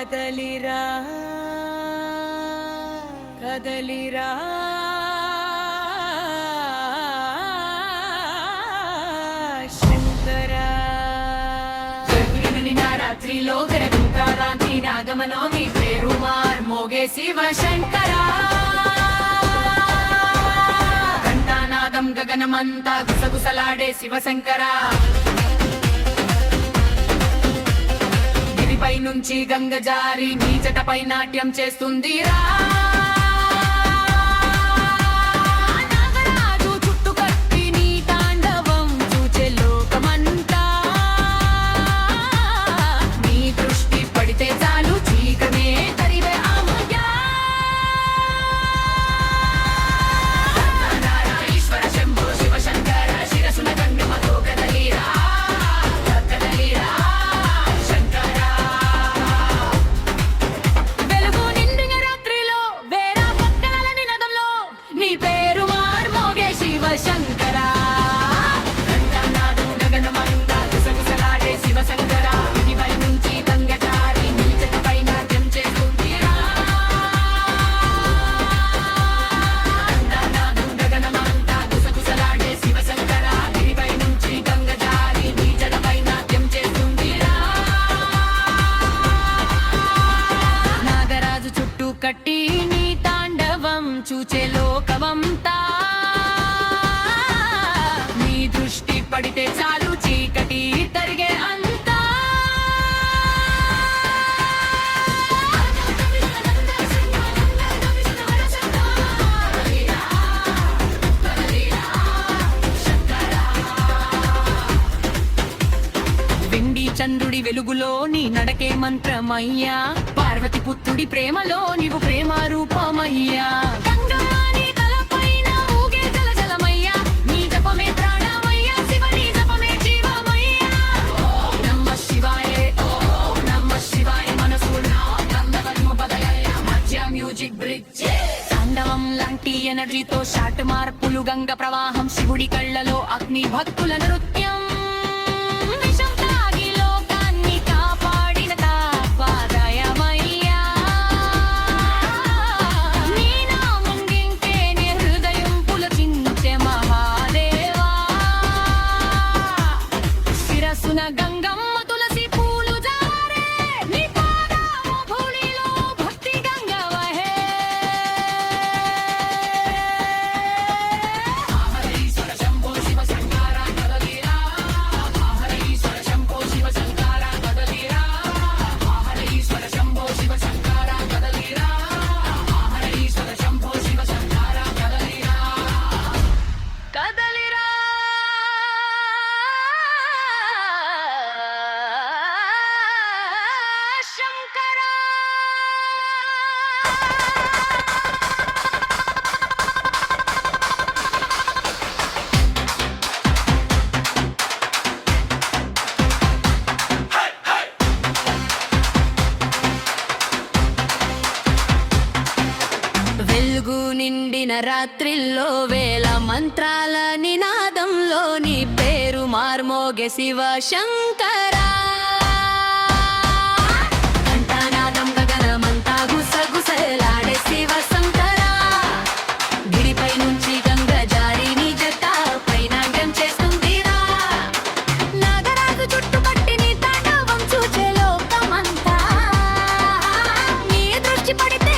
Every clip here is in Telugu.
కదలిరా కదలిరా శంకరా రాత్రిలో గరగుంటారాంతి నాగమనో మీ పేరు మోగే శివ శంకరా ఘంటానాదం గగనమంతా గుసగుసలాడే శివశంకరా గిరిపై నుంచి గంగ జారి నీ జటపై నాట్యం చేస్తుందిరా కట్టి నీ తాండవం చూచే లోకమంతా నీ దృష్టి పడితే చాలు చీకటి తరిగే అంతా వెండి చంద్రుడి వెలుగులో నీ నడకే మంత్రమయ్యా పార్వతి పుత్రుడి ప్రేమలో నీవు ప్రేమ రూపమయ్యా తాండవం లాంటి ఎనర్జీతో షాట్ మార్పులు గంగ ప్రవాహం శివుడి కళ్ళలో అగ్ని భక్తుల నృత్యం నిండిన రాత్రిల్లో వేల మంత్రాల నినాదంలో నీ పేరు మార్మోగే శివ శంకరా ఘంటానాదం గగనమంతా గుసగుసలాడే శివ శంకరా గిరిపై నుంచి గంగ జారి నీ జట్ట పై నాట్యం చేస్తుందిరా నాగరాజు చుట్టుపట్టి నీ తాండవం చూచే లోకమంతా నీ దృష్టి పడితే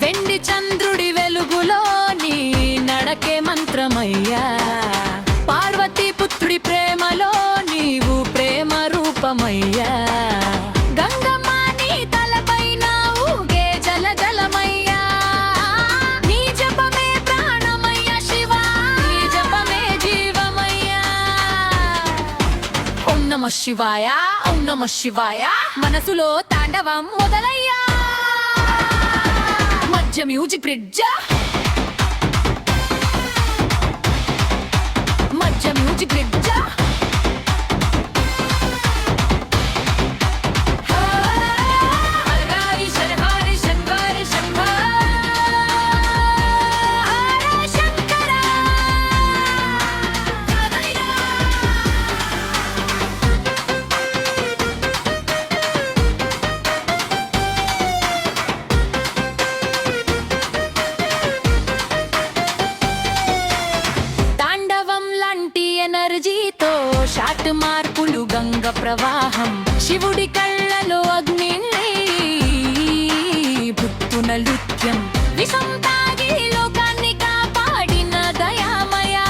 వెండి చంద్రుడి వెలుగులో నీ నడకే మంత్రమయ్యా పార్వతీ పుత్రుడి ప్రేమలో నీవు ప్రేమ రూపమయ్యా గంగమ్మ నీ తలపైన ఊగే జల జలమయ్యా నీ జపమే ప్రాణమయ్యా శివ నీ జపమే జీవమయ్యా ఓం నమః శివాయ ఓం నమ శివాయ మనసులో తాండవం మొదలయ్యా మధ్య మ్యూజిక్ బ్రిడ్జ్ మధ్య మ్యూజిక్ బ్రిడ్జ్ ఎనర్జీతో షాట్ మార్పులు గంగ ప్రవాహం శివుడి కళ్ళలో అగ్ని భుక్తున నృత్యం విషం తాగి లోకాన్ని కాపాడిన దయామయా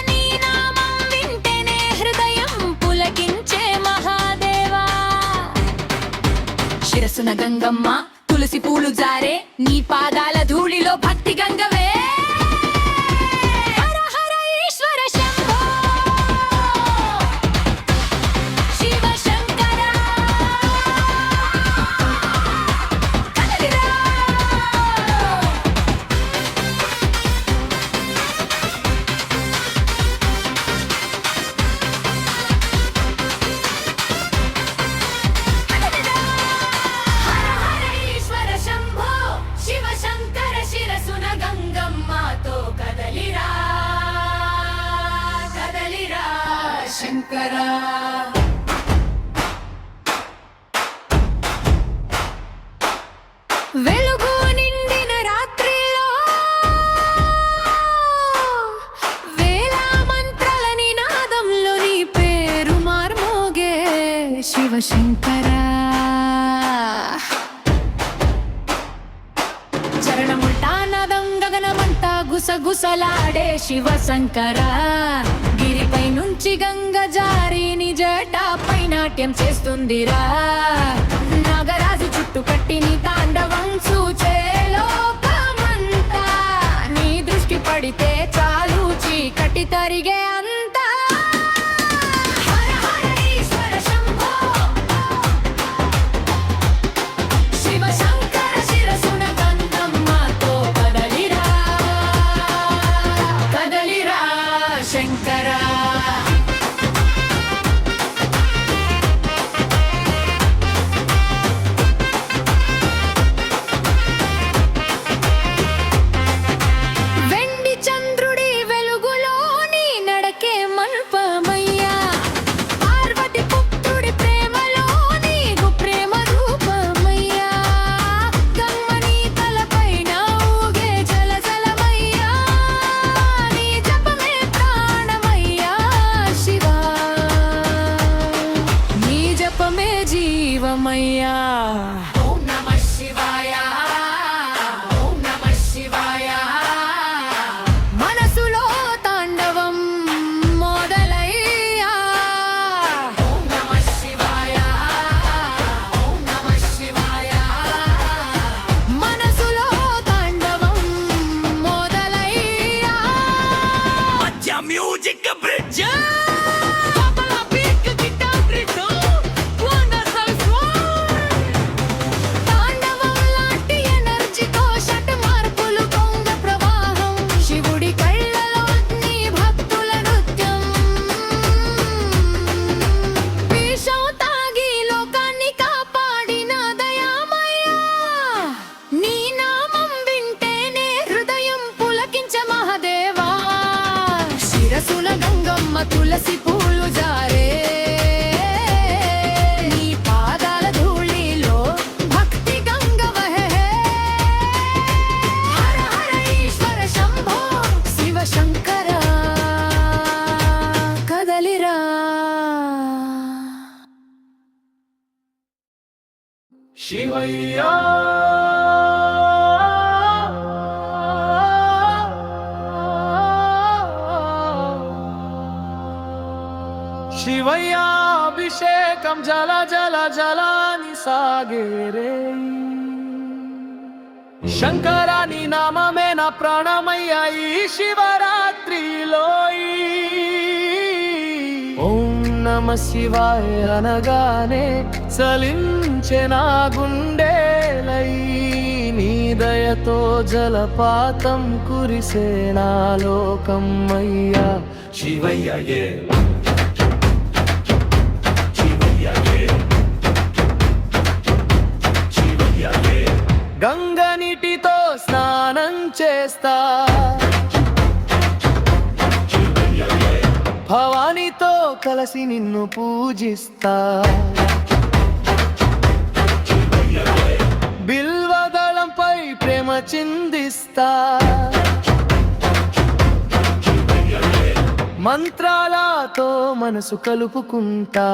నీ నామం వింటేనే హృదయం పులకించే మహాదేవా శిరసున గంగమ్మ తులసి పూలు జారే నీ పాదాల ధూళిలో భక్తి గంగవే శంకరా వెలుగు నిండిన రాత్రిలో వేల మంత్రాల నినాదంలో నీ పేరు మార్మోగే శివశంకరా చరణముల్టా నదం గగనమంతా గుసగుసలాడే శివశంకరా గిరిపై నుంచి గంగ జారి నిజటాపై నాట్యం చేస్తుందిరా నాగరాజు చుట్టు కట్టి నీ తాండవం చూచే లోకమంతా నీ దృష్టి పడితే చాలు చీకటి తరిగే అంతా హర హర ఈశ్వర శంభో శివశంకర శిరసున గంగమ్మతో కదలిరా కదలిరా శంకరా జీవమయ్యా ఓం నమః శివాయ ఓం నమః శివాయ మనసులో తాండవం మొదలయ్యా ఓం నమః శివాయ ఓం నమః శివాయ మనసులో తాండవం మొదలయ్యా మధ్య మ్యూజిక్ బ్రిడ్జ్ తులసి పూలు జారే నీ పాదాల ధూళిలో భక్తి గంగ వహే హర హర ఈశ్వర శంభో శివశంకర కదలిరా శివయ్యా శివయ్యా అభిషేకం జల జల జలాని సాగేరే శంకరా నీ నామమే నా ప్రాణమయ్యా ఈ శివరాత్రిలో ఓం నమః నమ శివాయ అనగానే చలించె నా గుండెలై నీ దయతో జలపాతం కురిసే నా లోకం అయ్యా శివయ్యయే గంగ నీటితో స్నానం చేస్తా భవానితో కలిసి నిన్ను పూజిస్తా బిల్వదళంపై ప్రేమ చిందిస్తా మంత్రాలతో మనసు కలుపుకుంటా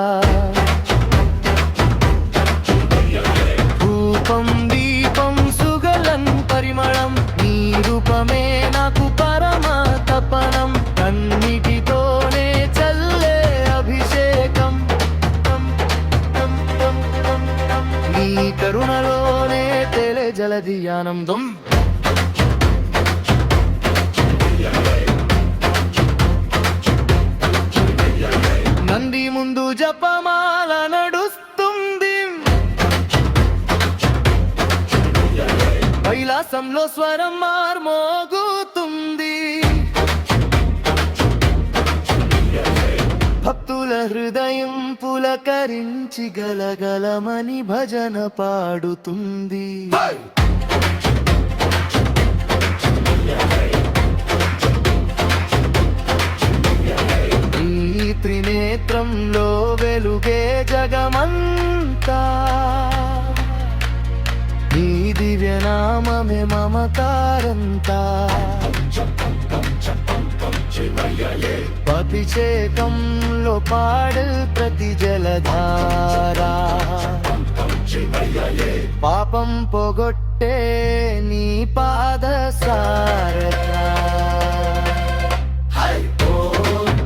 రూపం దీపం సుగలం పరిమళం నీ రూపమే నాకు పరమ తపనం కన్నిటితోనే చల్లే అభిషేకం నీ కరుణలోనే తెలే జలది ఆనందం నంది ముందు జపమాల నడుస్తుంది కైలాసంలో స్వరం మార్మోగుతుంది భక్తుల హృదయం పులకరించి గలగలమని భజన పాడుతుంది ఈ త్రినేత్రంలో వెలుగే జగమంతా నీ దివ్యనామమే మమకారంతా అభిషేకంలో పాడు ప్రతి జలధారా పాపం పోగొట్టే నీ పాద సారథా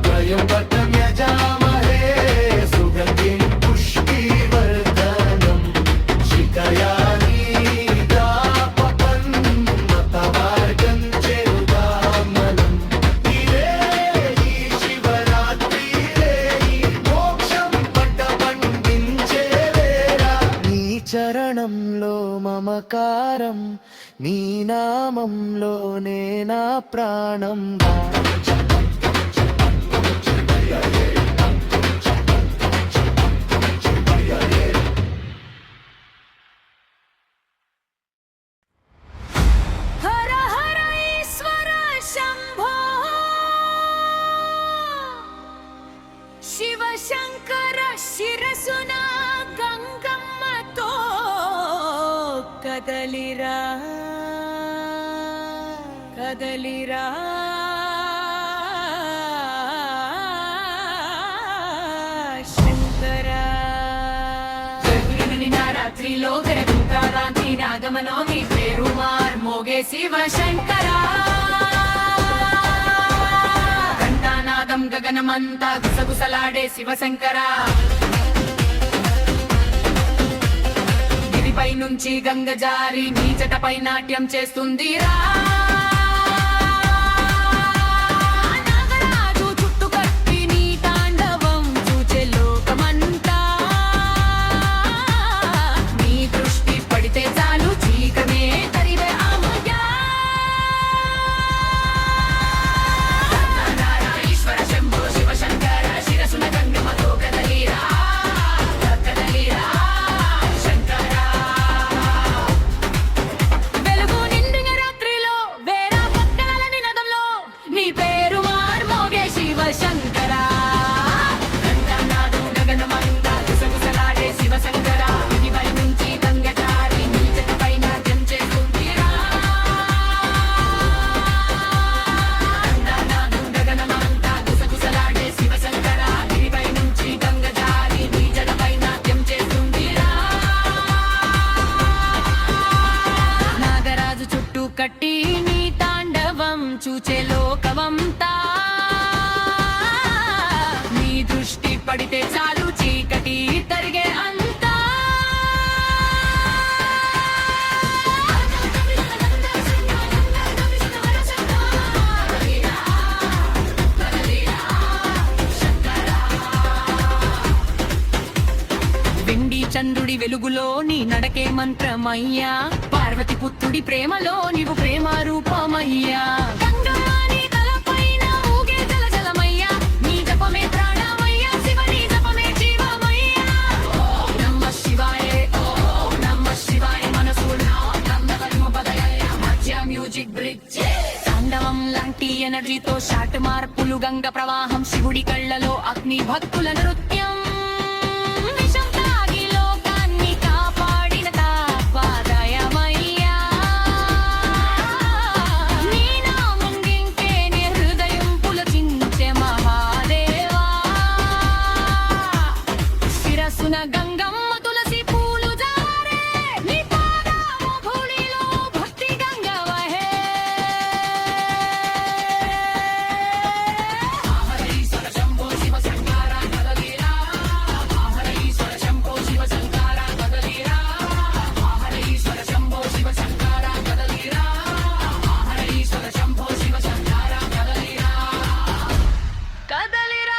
త్రయంబకం యజామహే సుగంధిం పుష్టివర్ధనం శిఖయాని దాపపన్మతమార్గం చేరుదామలం ఇదే ఈ శివరాత్రి ఈ మోక్షం పంట పండించేవేరా నీ చరణంలో మమకారం నీ నామంలోనే నా ప్రాణం హర హర ఈశ్వర శంభో శివ శంకర శిరసున గంగమ్మతో కదలిరా కదలిరా శంకరా రాత్రిలో గరగుంకారాంతి నాగమనో నీ పేరు మోగే శివ శంకరా ఘంటానాదం గగనమంతా గుసగుసలాడే శివశంకరా గిరిపై నుంచి గంగ జారి నీ జటపై నాట్యం చేస్తుందిరా నాగరాజు చుట్టుకట్టి నీ తాండవం చూచే లోకమంతా నీ దృష్టి పడితే చాలు చీకనే తరివే ఆమయ్యా ఈశ్వర శంభో శివ శంకర శిరసున గంగమ్మతో కదలిరా కదలిరా శంకరా వెలుగు నిండిన రాత్రిలో వేరా పక్కల నినదంలో నీ పేరు మార్మోగే శివ శంకరా గంగనాథం గగనమంతా గుసగుసలాడే శివ శంకరా గిరిపై నుంచి గంగ జారి నీ జటపై నాట్యం చేస్తుందిరా గంగనాథం గగనమంతా గుసగుసలాడే శివ శంకరా గిరిపై నుంచి గంగ జారి నీ జటపై నాట్యం చేస్తుందిరా నాగరాజు చుట్టూ కట్టి నీ తాండవం చూచే లోకమంతా నీ దృష్టి పడితే చాలు చీకటి తరిగే అంతా వెలుగులో నీ నడకే మంత్రమయ్యా పార్వతి పుత్రుడి ప్రేమలో నీవు ప్రేమ రూపమయ్యా గంగమ్మ నీ తలపైన ఊగే జలజలమయ్యా నీ జపమే ప్రాణమయ్యా శివ నీ జపమే జీవమయ్యా ఓం నమః శివాయ ఓం నమః శివాయ మనసులో నమ్మకము బదలయ్య మధ్య మ్యూజిక్ బ్రిడ్జ్ తాండవం లాంటి ఎనర్జీతో షాట్ మార్పులు గంగ ప్రవాహం శివుడి కళ్ళలో అగ్ని భక్తుల నృత్యం విషం తాగి లోకాన్ని కాపాడిన తాపాదయమయ్యా నీ నామం వింటేనే హృదయం పులకించే మహాదేవా శిరస్సున గంగమ్మ తులసి పూలు జారే నీ పాదము ధూళిలో భక్తి గంగ వహే ఆహరీశ్వర శంభో శివ శంకర కదలిరా ఆహరీశ్వర శంభో శివ శంకర కదలిరా ఆహరీశ్వర శంభో శివ శంకర కదలిరా ఆహరీశ్వర శంభో శివ శంకర కదలిరా కదలిరా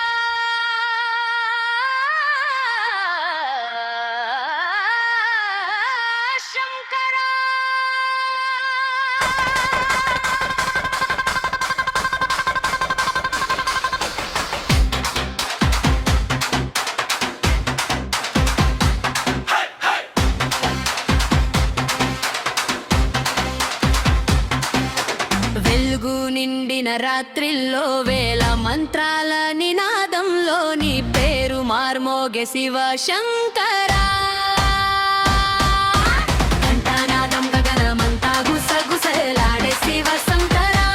శంకరా వెలుగు నిండిన రాత్రిల్లో వేల మంత్రాల నినాదంలో నీ పేరు మార్మోగే శివ శంకరా కంఠనాదం గగనమంతా గుసగుసలాడే శివ శంకరా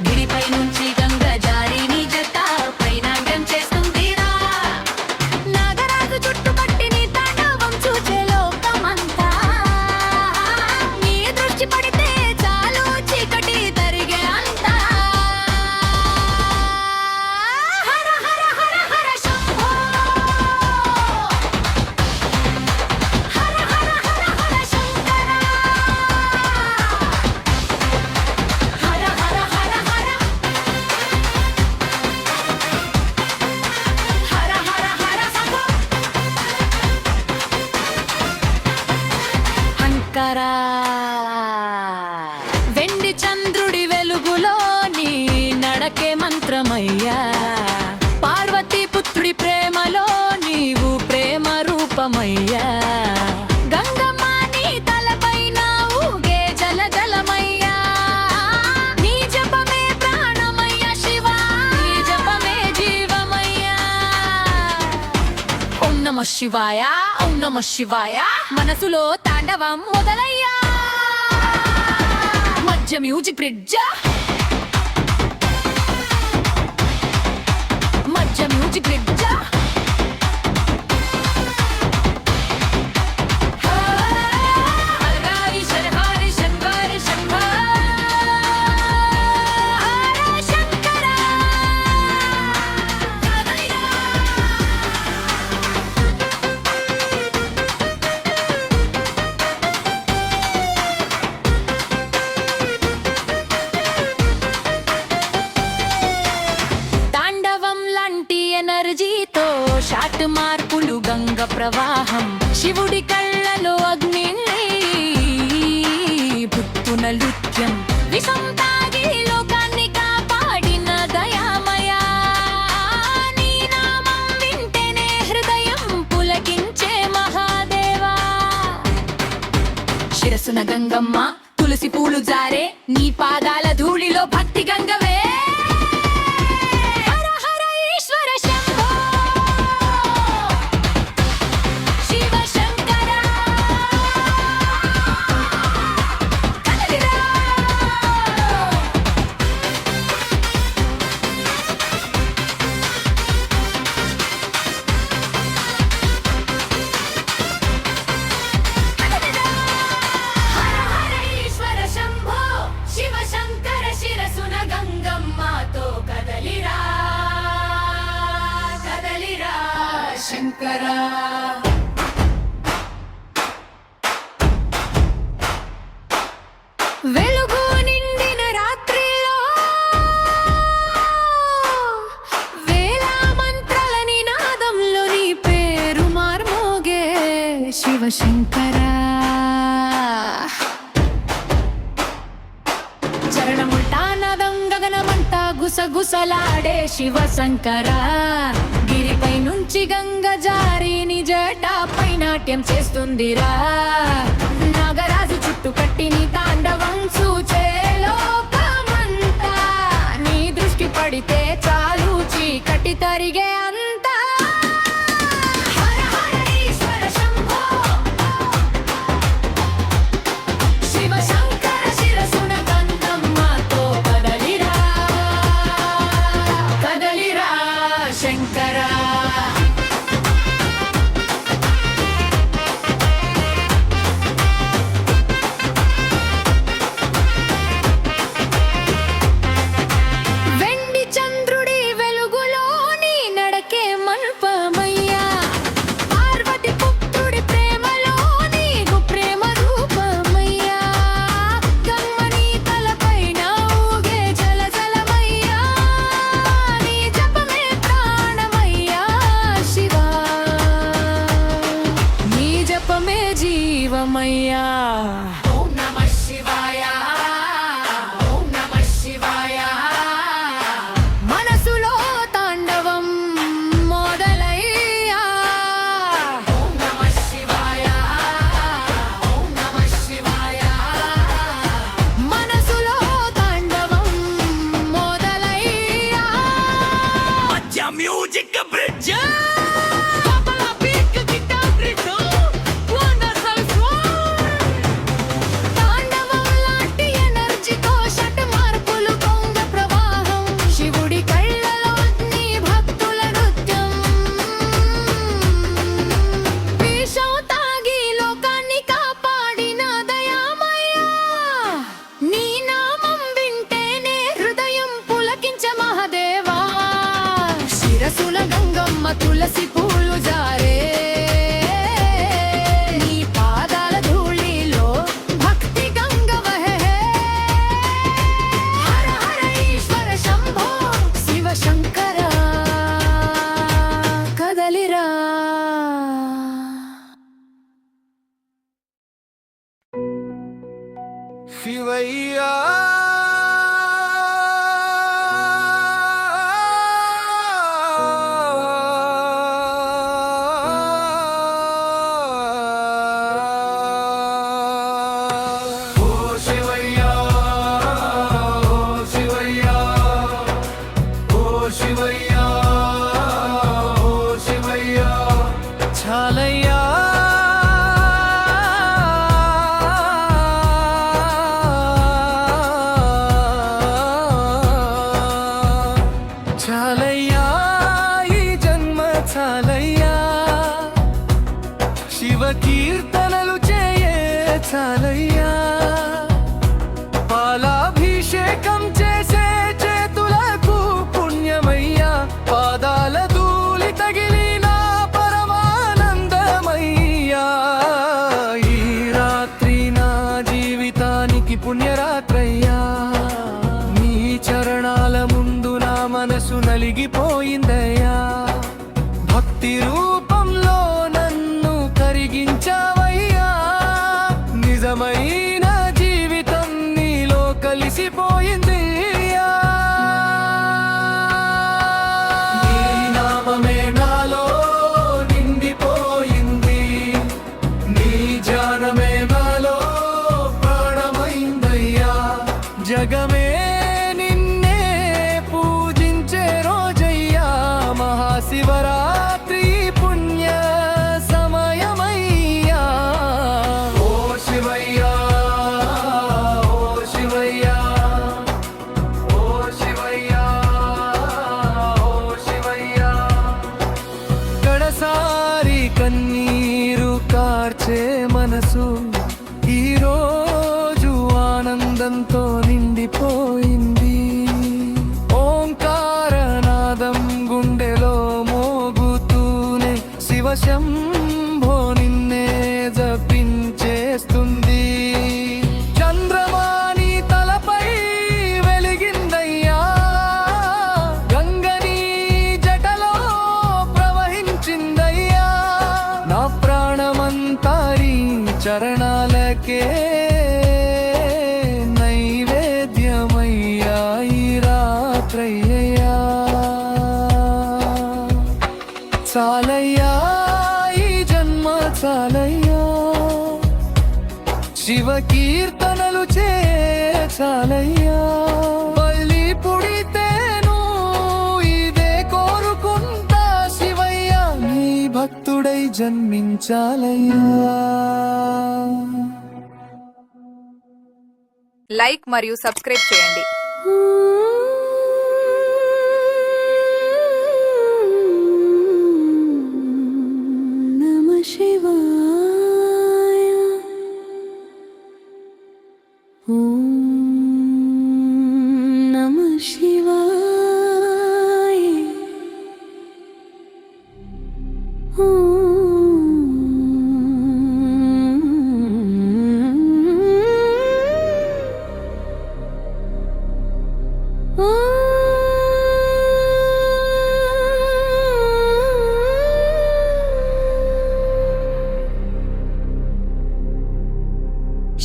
గిరిపై నుంచి గంగ జారి నీ జట పైనాట్యం చేస్తుందిరా నాగరాజు చుట్టుపట్టి నీ తాండవం చూచే లోకమంతా నీ దృష్టి పడితే చాలు చీకటి తరిగే అంతా హర హర హర హర శంభో హర హర హర హర శంకర హర హర హర హర హర హర హర శంభో శంకరా వెండి చంద్రుడి వెలుగులో నీ నడకే మంత్రమయ్యా పార్వతీ పుత్రుడి ప్రేమలో నీవు ప్రేమ రూపమయ్యా గంగమ్మ నీ తలపైన ఊగే జలజలమయ్యా నీ జపమే ప్రాణమయ్యా శివ నీ జపమే జీవమయ్యా ఓం నమః శివాయ ఓం నమః శివాయ మనసులో తాండవం మొదలయ్యా మధ్య మ్యూజిక్ బ్రిడ్జ్ మధ్య మ్యూజిక్ బ్రిడ్జ్ హరి శంకర శంకర శంకర తాండవం లాంటి ఎనర్జీతో షాట్ మార్పులు గంగ ప్రవాహం శివుడి కళ్ళలో అగ్ని పుట్టున నృత్యం విషం తాగి లోకాన్ని కాపాడిన దయామయా నీ నామం వింటేనే హృదయం పులకించే మహాదేవా శిరసున గంగమ్మ తులసి పూలు జారే నీ పాదాల ధూళిలో భక్తి గంగవే హర హర ఈశ్వర శంభో శివ శంకర కదలిరా కదలిరా హర హర ఈశ్వర శంభో శివ శంకర శిరసున గంగమ్మతో కదలిరా కదలిరా శంకరా వెలుగు నిండిన రాత్రిలో వేల మంత్రాల నినాదంలో నీ పేరు మార్మోగే శివశంకరా చరణముల్టానదం గగనమంతా గుసగుసలాడే శివశంకరా గిరిపై నుంచి గంగ జారి నిజటాపై నాట్యం చేస్తుందిరా నాగరాజు చుట్టు కట్టి నీ తాండవం చూచే లోకమంతా నీ దృష్టి పడితే చాలు చీకటి తరిగే అంతా హర హర ఈశ్వర శంభో శివశంకర శిరసున గంధమ్మతో కదలిరా కదలిరా శంకరా వెండి చంద్రుడి వెలుగులోని నడకే మల్పమయ్యా పార్వతి పుత్రుడి ప్రేమలోని ప్రేమ రూపమయ్యా కమ్మని తలపైన ఊగే జలజలమయ్యా నీ జపమే ప్రాణమయ్యా శివా నీ జపమే జీవమయ్యా ఓం నమః శివాయ ఓం నమః శివాయ మనసులో తాండవం మొదలయ్యా ఓం నమః శివాయ ఓం నమః శివాయ మనసులో తాండవం మొదలయ్యా మధ్య మ్యూజిక్ బ్రిడ్జ్ తాండవం లాంటి ఎనర్జీతో షట్ మార్పులు పొంగ ప్రవాహం శివుడి కళ్ళలో నీ భక్తుల నృత్యం విషం తాగి లోకాన్ని కాపాడిన దయామయ్యా నీ నామం వింటేనే హృదయం పులకించ మహాదేవా శిరసుల గంగమ్మ తులసి పూలు జారే నీ పాదాల ధూళిలో భక్తి గంగ వహే హర హర ఈశ్వర శంభో శివశంకర కదలిరా శివయ్యా ఓ శివయ్యా ఓ శివయ్యా ఓ శివయ్యా ఓ శివయ్యా చాలయ్యా చాలయ్యా ఈ జన్మ చాలయ్యా శివ కీర్తనలు చేయే చాలయ్యా పాలాభిషేకం చేసే చేతులకు పుణ్యమయ్యా పాదాల ధూళి తగిలిన పరమానందమయ్యా ఈ రాత్రి నా జీవితానికి పుణ్యరాత్రయ్యా నీ చరణాల ముందు నా మనసు నలిగిపోయిందయ్యా భక్తి రూపంలో నన్ను కరిగించావయ్యా నిజమైన జీవితం నీలో కలిసిపోయింది నీ నామమే నాలో నిండిపోయింది నీ ధ్యానమే నాలో ప్రాణమైందయ్యా జగమే నిన్నే పూజించే రోజయ్యా మహాశివరాత్రి పుణ్య సమయమయ్యా ఓ శివయ్యా ఓ శివయ్యా ఓ శివయ్యా ఓ శివయ్యా కడసారి కన్నీరు కార్చే మనసు ఈ రోజు ఆనందంతో నిండిపోయింది ఓంకారనాదం గుండెలో మోగుతూనే శివశంభో నిన్నే జపించేస్తుంది చంద్రమాని తలపై వెలిగిందయ్యా గంగని జటలో ప్రవహించిందయ్యా నా ప్రాణమంతా పాదాలకే నైవేద్యమయ్యా ఈ రాత్రయ్యా. చాలయ్యా ఈ జన్మ చాలయ్యా, శివ కీర్తనలు చాలయ్యా. బలి పుడితేను ఇదే కోరుకుంటా శివయ్య, నీ భక్తుడై జన్మించాలయ్యా. లైక్ మరియు సబ్స్క్రైబ్ చేయండి. నమః శివాయ. ఓం నమః శివాయ.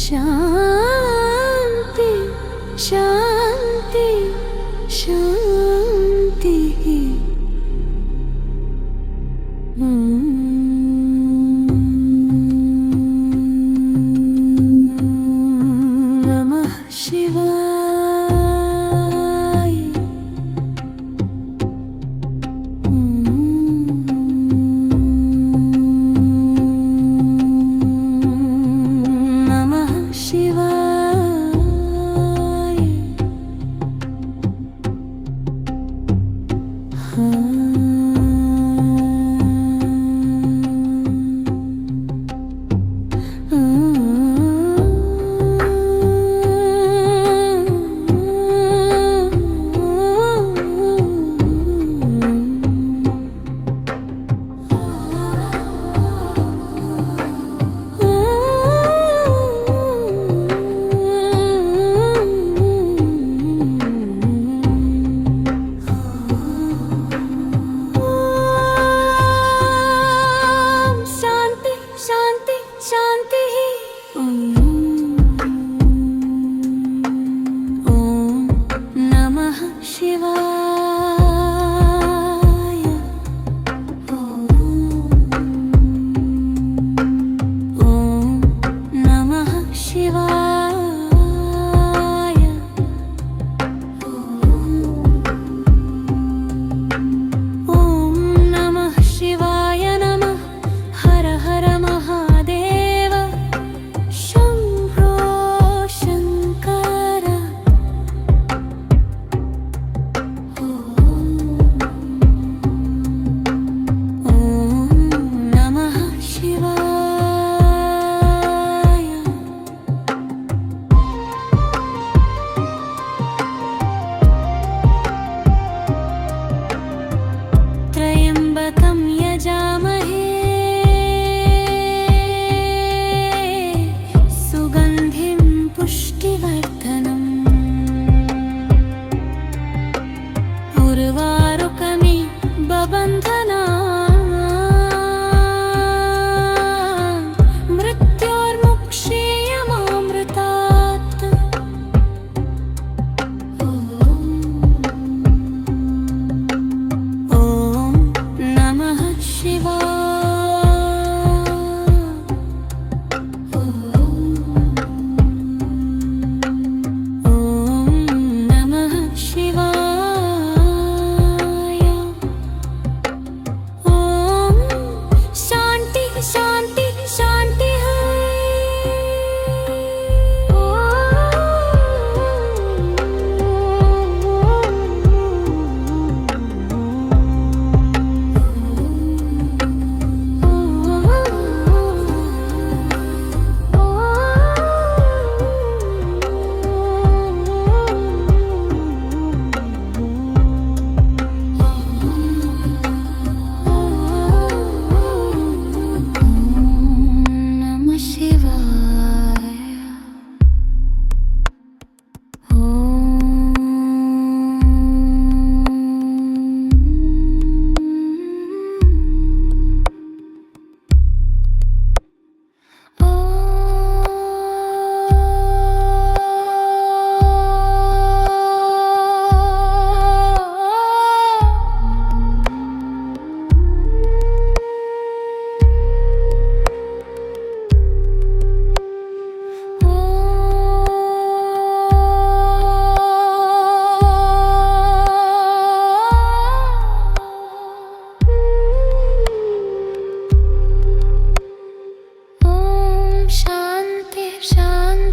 శాంతి శాంతి శాంతి. నమః శివాయ. నమః శివాయ.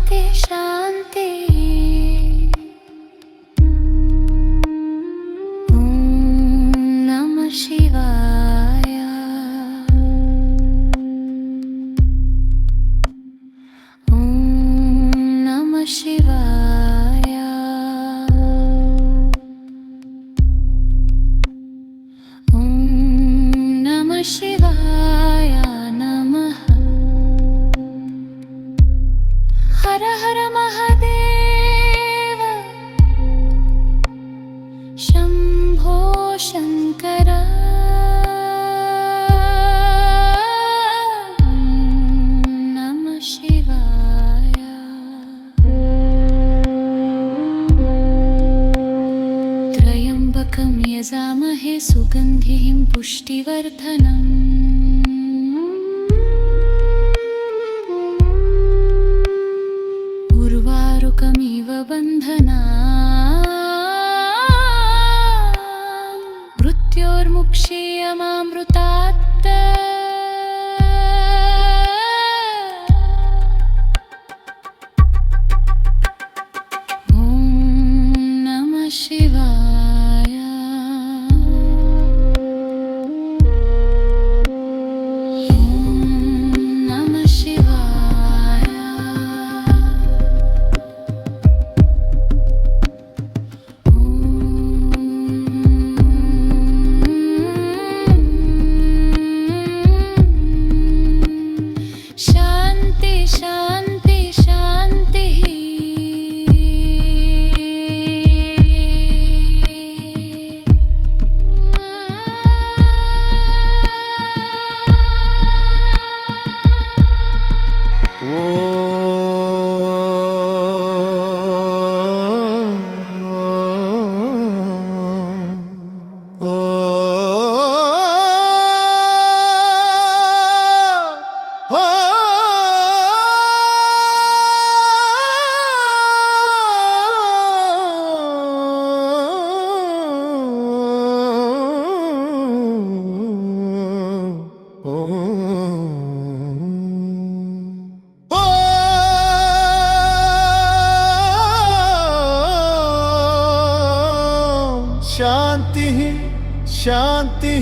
శాంతి శాంతి శివాయ ఓం నమః శివాయ ఓం నమః శివాయ నమః హర హర మహాదేవ శంభో శంకర यजामहे सुगन्धिं पुष्टिवर्धनम् उर्वारुकमिव बन्धनात् मृत्योर्मुक्षीयमामृतात् ॐ नमः शिवाय शांति शांति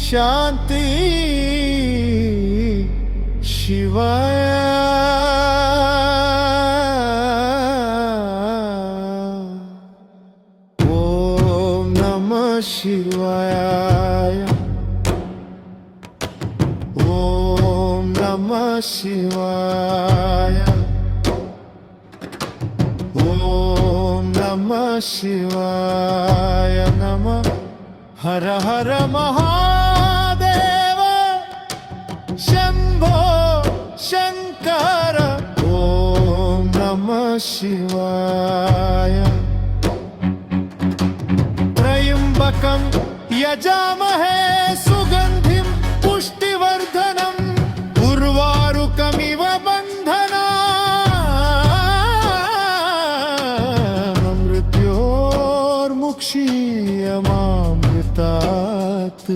शांति शिवाय ओम नमः शिवाय ओम नमः शिवाय ओम नमः शिवाय नमः हर हर महादेव शंभो शंकर ओम नमः शिवाय त्र्यंबकं यजामहे सुगंधिं पुष्टिवर्धनम् उर्वारुकमिव बन्धनात् मृत्योर्मुक्षीयमामृतात्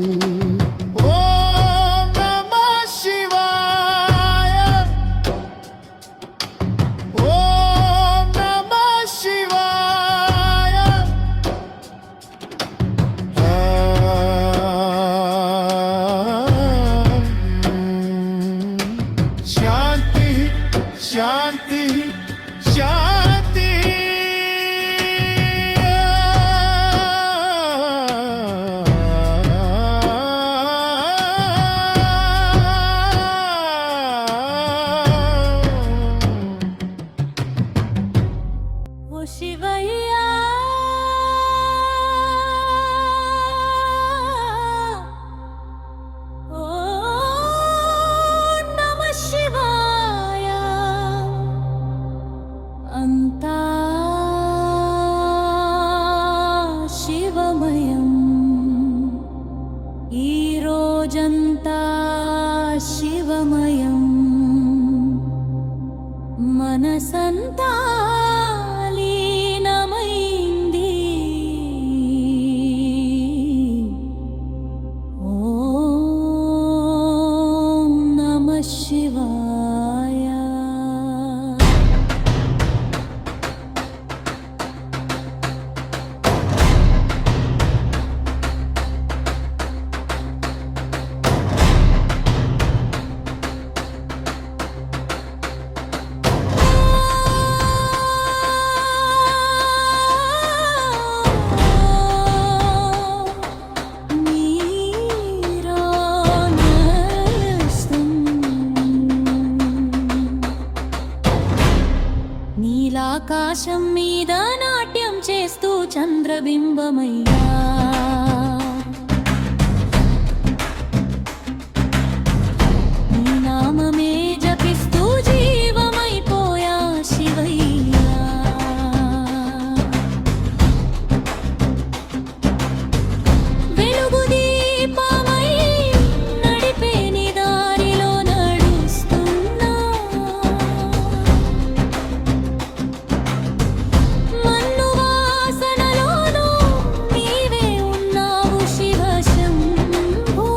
ॐ नमः शिवाय ॐ नमः शिवाय शांति शांति शांति ओ शिवैया ओ नमः शिवाय अंता शिवमयम् ఈ రోజంతా శివమయం మనసంతా లీనమైంది ఓం నమః శివాయ నీలాకాశం మీద నాట్యం చేస్తూ చంద్రబింబమయ్యా నీ నామమే జపిస్తూ జీవమైపోయా శివయ్యా వెలుగు దీపమై నడిపే నీ దారిలో నడుస్తున్నా మన్ను వాసనలోనూ నీవే ఉన్నావు శివ శంభో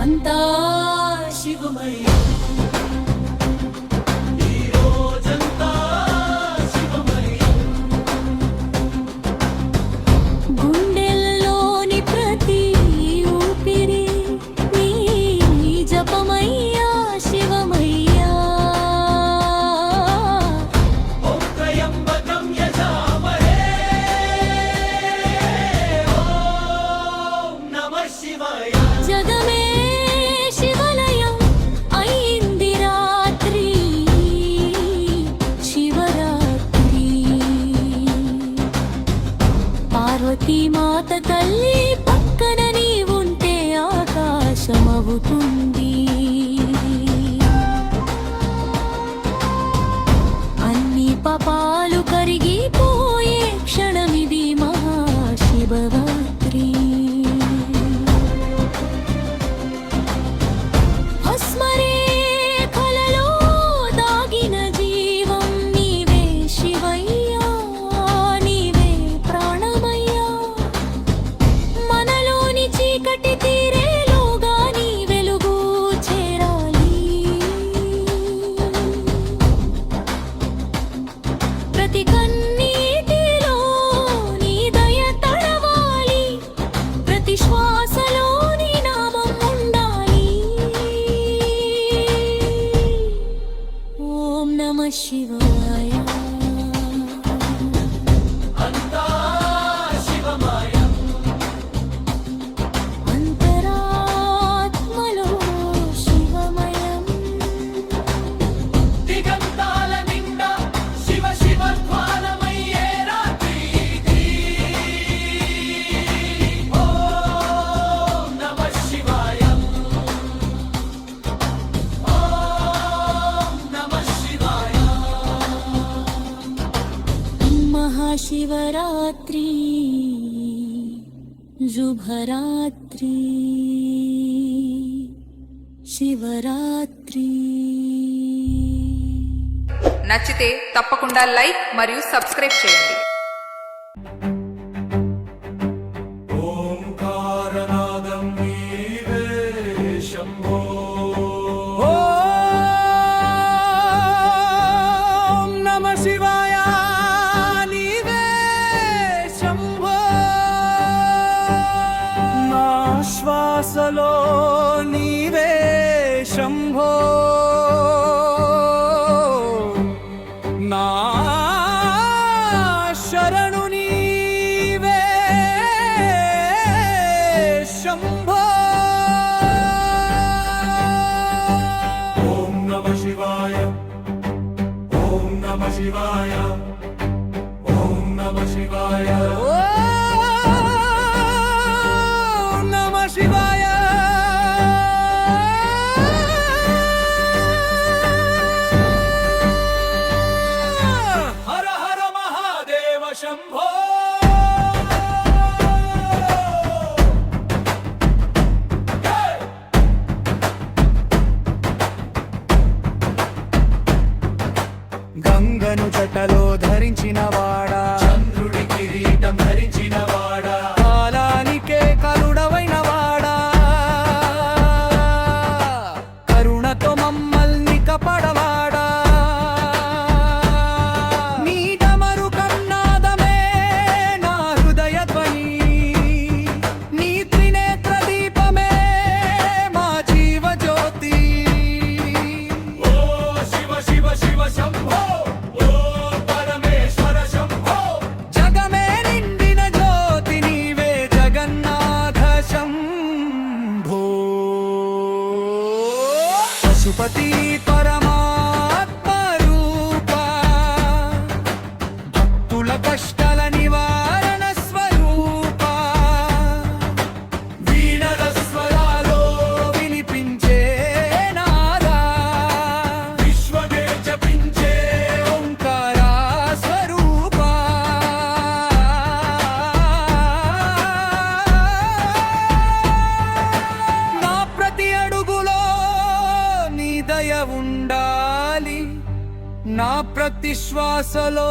అంతా శివమయ్యా గుండెల్లోని ప్రతి ఊపిరి నీ జపమయ్యా శివమయ్యా జగమే శివలయం అయింది రాత్రి శివరాత్రి పార్వతీ మాత తల్లి పక్కన నీవుంటే ఆకాశమవుతుంది అన్ని పాపాలు కరిగిపోయే క్షణమిది మహాశివరాత్రి భస్మరేఖలలో దాగిన జీవం నీవే శివయ్యా నీవే ప్రాణమయ్యా మనలోని చీకటి తీరేలోగా నీ వెలుగు చేరాలి ప్రతి కన్నీటిలో నీ దయ తడవాలి ప్రతి శ్వాసలో నీ నామం ఉండాలి ఓం నమః శివాయ అంతరాత్మలో శివమయం महाशिवरात्रि शुभरात्रि శివరాత్రి నచ్చితే తప్పకుండా లైక్ మరియు సబ్స్క్రైబ్ చేయండి. ఓంకారనాదం నీవే శంభో ఓం నమః శివాయ నీవే శంభో నా శ్వాసలో నీవే శంభో నా శరణు నీవే శంభో ఓం నమః శివాయ ఓం నమః శివాయ ఓం నమః శివాయ ఓం నమః శివాయ హర హర మహాదేవ శంభో గంగను జటలో ధరించిన వాడా చంద్రుడి కిరీటం ధరించిన వాడా కాలానికే కరుడవైన వాడా కరుణతో మమ్మల్ని కపడవాడా నీ డమరు కన్నాదమే నా హృదయ ధ్వని నీ త్రినేత్ర దీపమే మా జీవ జ్యోతి ఓ శివ శివ శివ శంభో ఓ పరమేశ్వర శంభో జగమే నిండిన జ్యోతి నీవే జగన్నాథ శంభో పశుపతి పరమాత్మ రూప భక్తుల కష్టాల నివారణ స్వరూప వీణల స్వరాలో వినిపించే నాదా విశ్వమే జపించే ఓంకార స్వరూప నా ప్రతి అడుగులో నీ దయ ఉండాలి నా ప్రతి శ్వాసలో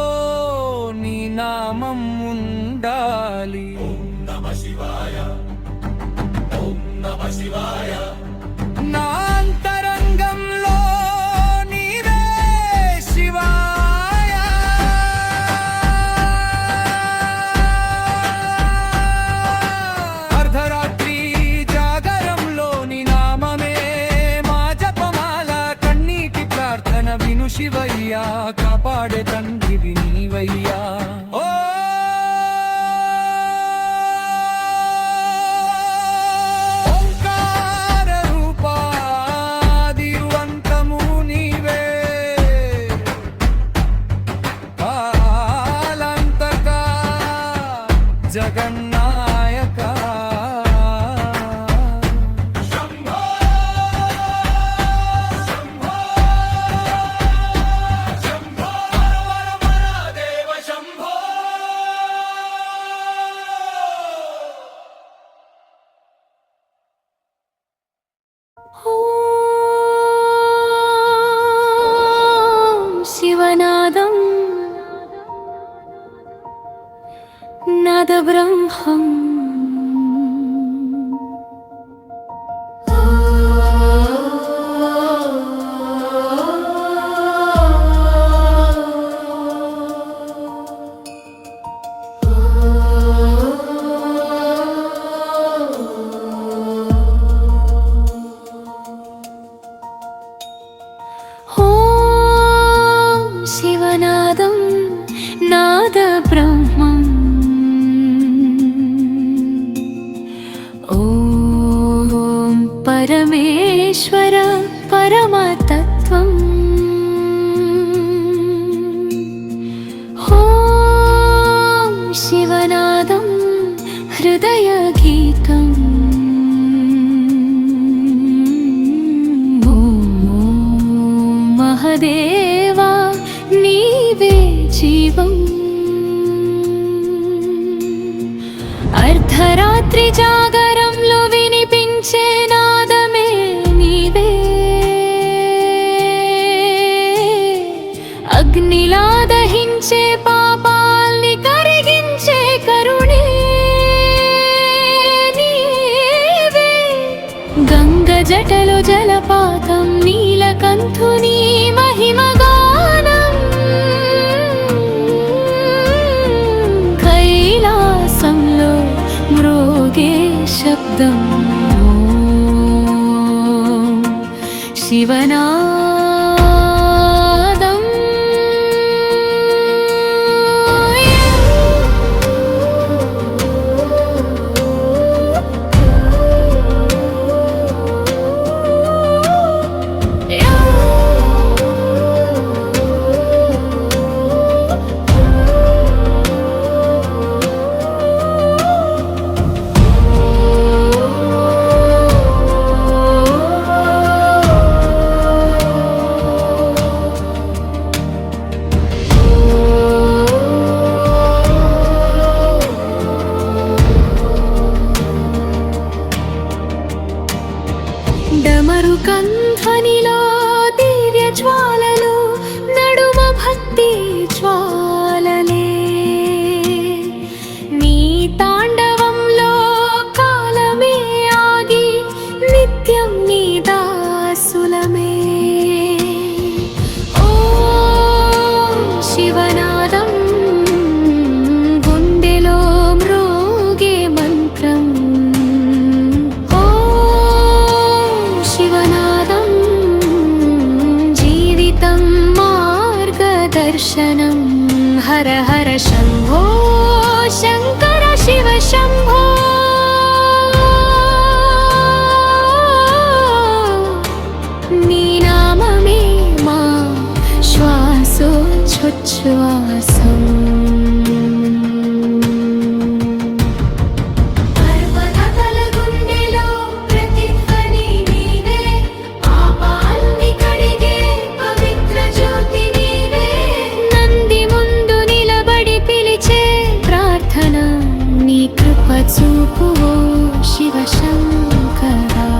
నీ నామం ఉండాలి ఓం నమః శివాయ ఓం నమః శివాయ నా అంతరంగంలో నీవే శివాయ అర్ధరాత్రి జాగరంలో నీ నామమే మా జపమాల కన్నీటి ప్రార్థన విను శివయ్యా కాపాడే తండ్రివి నీవయ్యా ఓ ఓంకార రూపా దిరువంతము నీవే కాలంతకా జగన్నాయక ఓం శివనాదం నాద బ్రహ్మం ఓం శివనాదం నాద బ్రహ్మం ఓం పరమేశ్వర పరమతత్వం ఓం శివనాదం హృదయ గీతం మహదేవా నీవే జీవం అర్ధరాత్రి జాగరంలో వినిపించే నాదమే నీవే అగ్నిలా దహించే పాపాల్ని కరిగించే కరుణే నీవే గంగ జటలు జలపాతం నీలకంఠుని మహిమగానం కైలాసంలో మ్రోగే శబ్దం శివనాదం డమరు కంధ్వనిలో దివ్య జ్వాలలు నడుమ భక్తి జ్వాలలే నీ తాండవంలో కాలమే ఆగి నిత్యం నీ దాసులమే ఓం శివనాదం గుండెలో మ్రోగే మంత్రం శివనాదం జీవితం మార్గదర్శనం హర హర శంభో శంకర శివ శంభో నీ విశ్వాసం పర్వతాల గుండెలో ప్రతిధ్వని నీవే పాపాల్ని కడిగే పవిత్ర జ్యోతి నీవే నంది ముందు నిలబడి పిలిచే ప్రార్థన నీ కృప చూపు ఓ శివశంకరా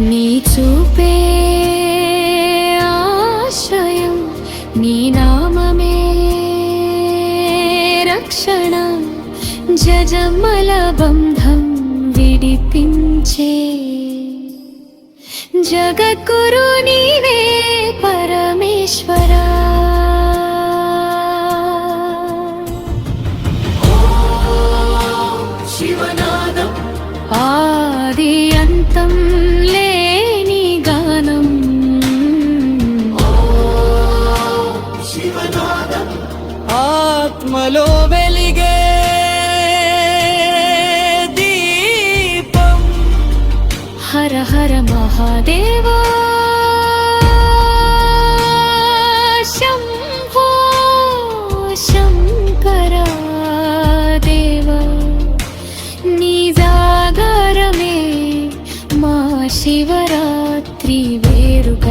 నీ చూపే ఆశ్రయం నీ నామమే రక్షణ జజమల బంధం విడిపించే జగద్గురు నీవే పరమేశ్వరా శివనాదం ఆది అంతం లేని గానం శివనాదం ఆత్మలో వెలిగే దీపం హర హర మహాదేవా శంభో శంకరా దేవా నీ జాగరమే మా శివరాత్రి వేరుక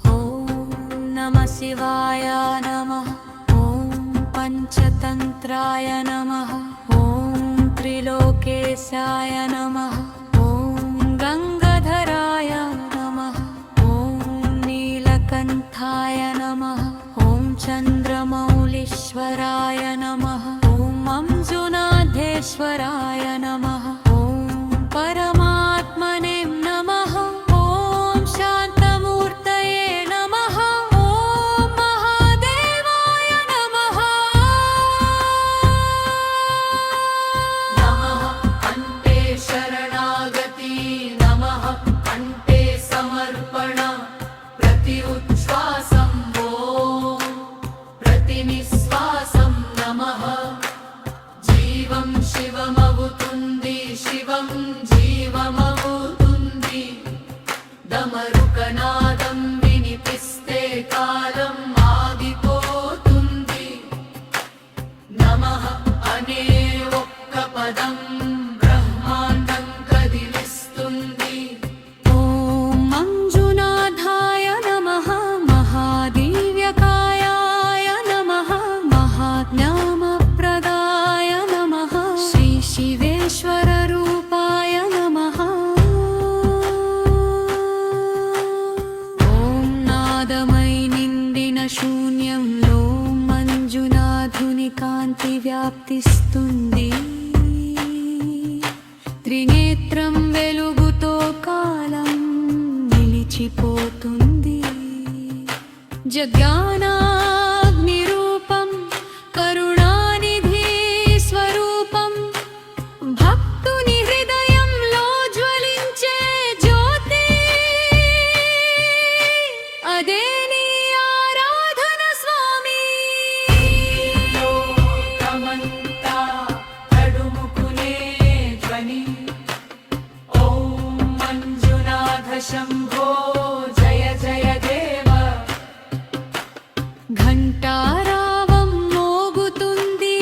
ఓం నమ శివాయ నమః ఓం పంచతంత్రాయ నమః ఓం త్రిలోకేశాయ నమః ఓం గంగాధరాయ నమః ఓం నీలకంఠాయ నమః ఓం చంద్రమౌళీశ్వరాయ నమః ఓం మంజునాథేశ్వరాయ నమః ఓం పరమాత్మనే నమః ఓం శాంతమూర్తయే నమః ఓం మహాదేవాయ నమః నమః అంటే శరణాగతి నమః అంటే సమర్పణ ప్రతి ఉచ్ఛ్వాసం ఓం ప్రతి నిశ్వాసం నమః జీవం శివమవుతుంది శివం జీవమవుతుంది డమరుకనాదం వినిపిస్తే కాలం ఆగిపోతుంది నమః అనే ఒక్క పదం బ్రహ్మాండం కదిలిస్తుంది ఓం మంజునాథాయ నమః మహాదివ్యకాయాయ నమః మహాజ్ఞానప్రదాయ నమః శ్రీ శివేశ్వర రూపాయ నమః ఓం నాదమై నిండిన శూన్యంలో మంజునాథుని కాంతి వ్యాప్తిస్తుంది త్రినేత్రం వెలుగుతో కాలం నిలిచిపోతుంది జజ్ఞానాగ్ని రూపం కరుణానిధి స్వరూపం భక్తుని హృదయంలో జ్వలించే జ్యోతి అదే నీ ఆరాధన స్వామి లోకమంతా తడుముకునే ధ్వని ఓం మంజునాథ శంభో జయ జయ దేవ ఘంటారావం మోగుతుంది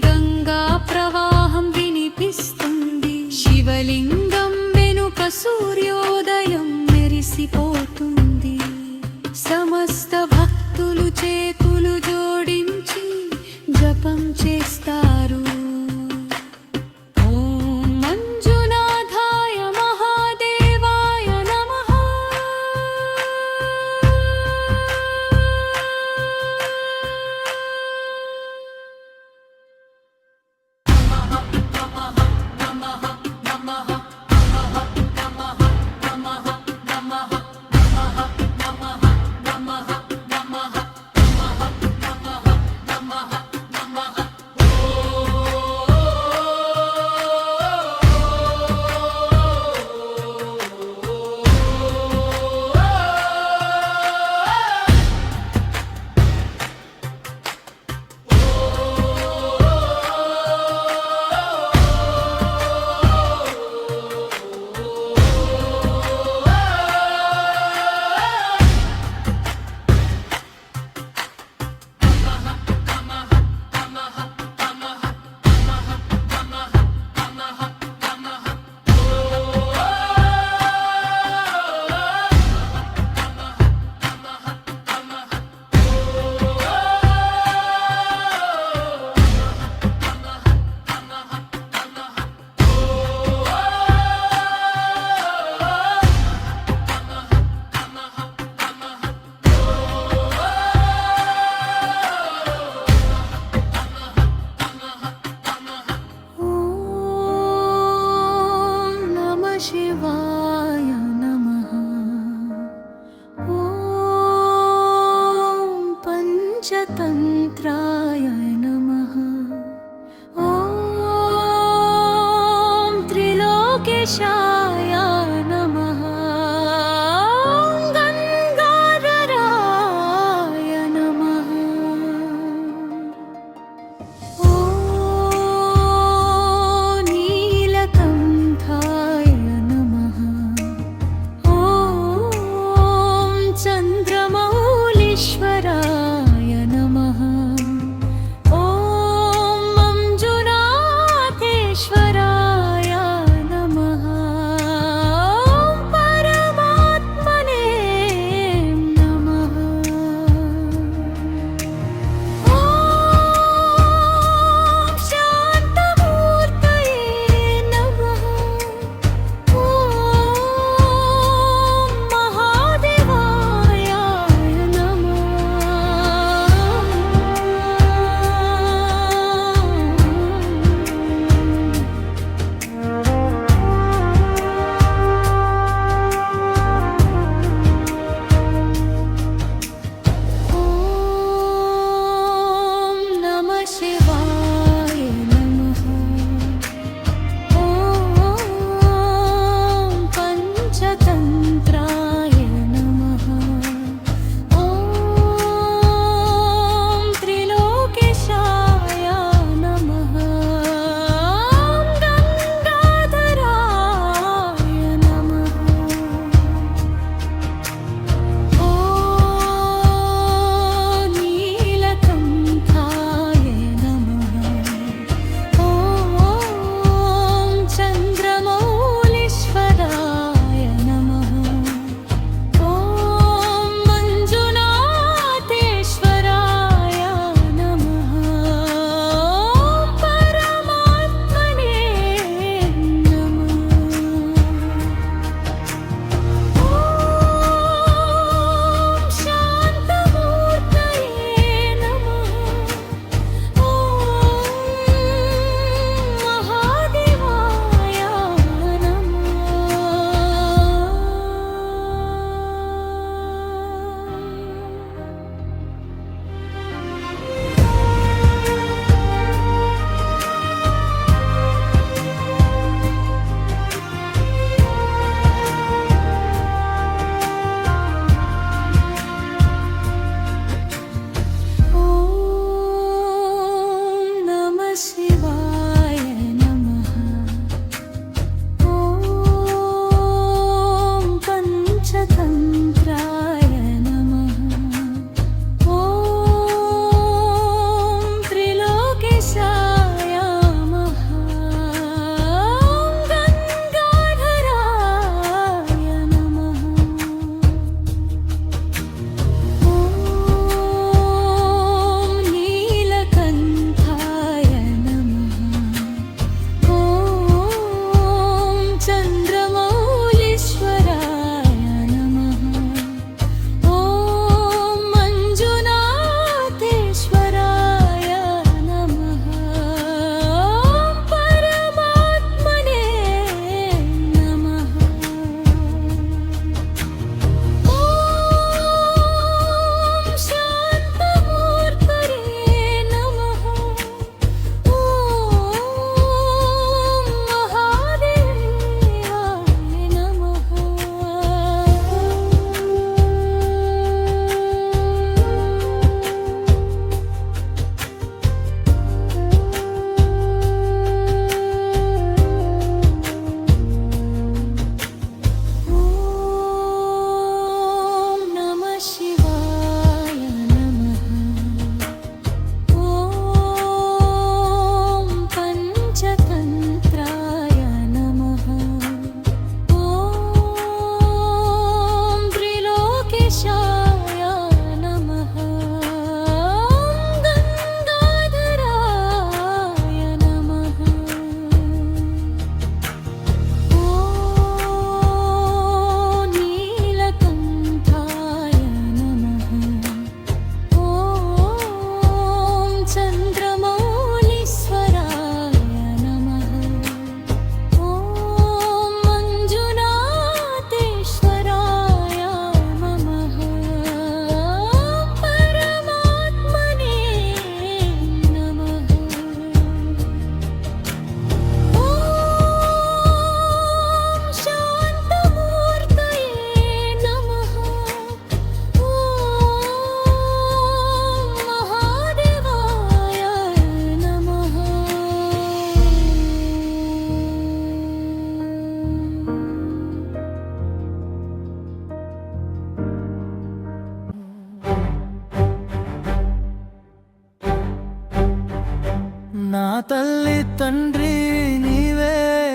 గంగా ప్రవాహం వినిపిస్తుంది శివలింగం వెనుక సూర్యోదయం మెరిసిపోతుంది సమస్త భక్తులు చేతులు జోడించి జపం చేస్తారు ఓం మంజునాథాయ మహాదేవాయ నమః लोकेशाय नमः गंगाधराय नमः ॐ नीलकण्ठाय नमः ॐ चन्द्रमौलीश्वराय नमः ॐ मंजुनाथेश्वराय नमः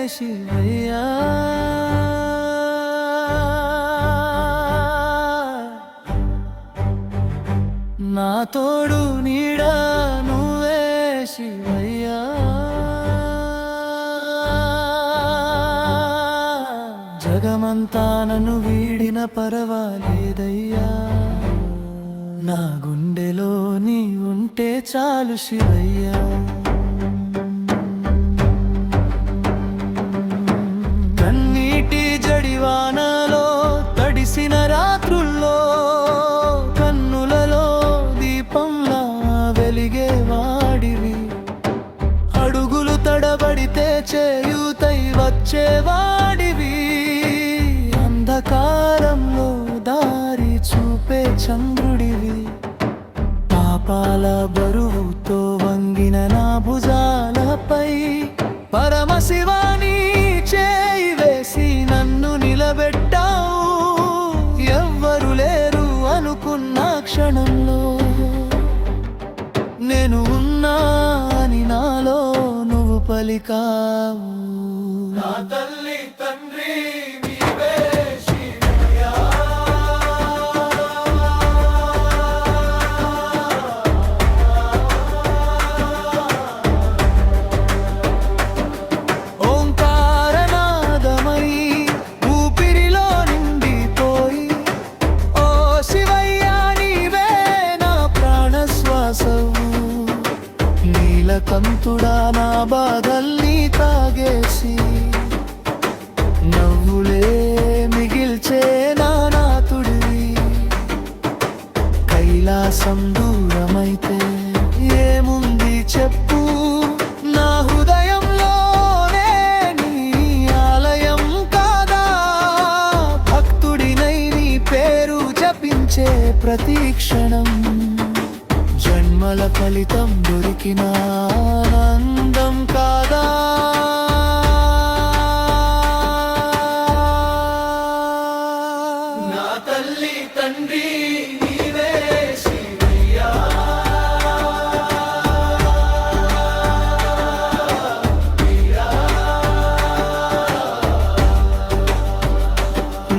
శివయ్యా నా తోడు నీడా నువ్వే శివయ్యా జగమంతా నన్ను వీడిన పర్వాలేదయ్యా నా గుండెలో నీ ఉంటే చాలు శివయ్యా కన్నీటి జడివానలో తడిసిన రాత్రుల్లో కన్నులలో దీపంలా వెలిగే వాడివి అడుగులు తడబడితే చేయుతై వచ్చేవాడివి అంధకారంలో దారి చూపే చంద్రుడివి పాపాల బరువుతో వంగిన నా భుజాలపై పరమశివాని చేయి వేసి నన్ను నిలబెట్టావు ఎవ్వరు లేరు అనుకున్న క్షణంలో నేను ఉన్నా అని నాలో నువ్వు పలికావు నా తల్లి తండ్రి నీవే శివయ్యా ఓంకారనాదమై ఊపిరిలో నిండిపోయి ఓ శివయ్యా నీవే నా ప్రాణశ్వాసవు నీలకంఠుడా నా బాధల్ని తాగేసి నవ్వులే మిగిల్చే నా నాథుడివి కైలాసం దూరమైతే ఏముంది చెప్పు నా హృదయంలోనే నీ ఆలయం కాదా భక్తుడినై నీ పేరు జపించే ప్రతి క్షణం జన్మల ఫలితం దొరికిన ఆనందం కాదా నా తల్లి తండ్రి నీవే శివయ్యా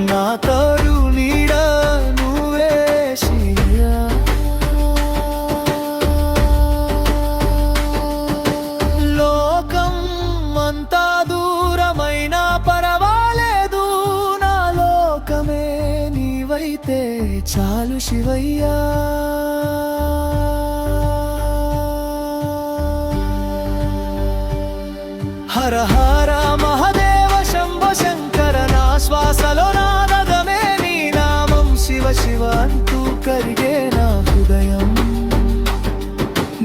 నా తోడు నీడా నువ్వే శివయ్యా లోకం అంతా దూరమైనా పర్వాలేదు నా లోకమే నీవైతే చాలు శివయ్యా హర హర మహదేవ శంభో శంకర నా శ్వాసలో నాదమే నీ నామం శివ శివ అంటూ కరిగే నా హృదయం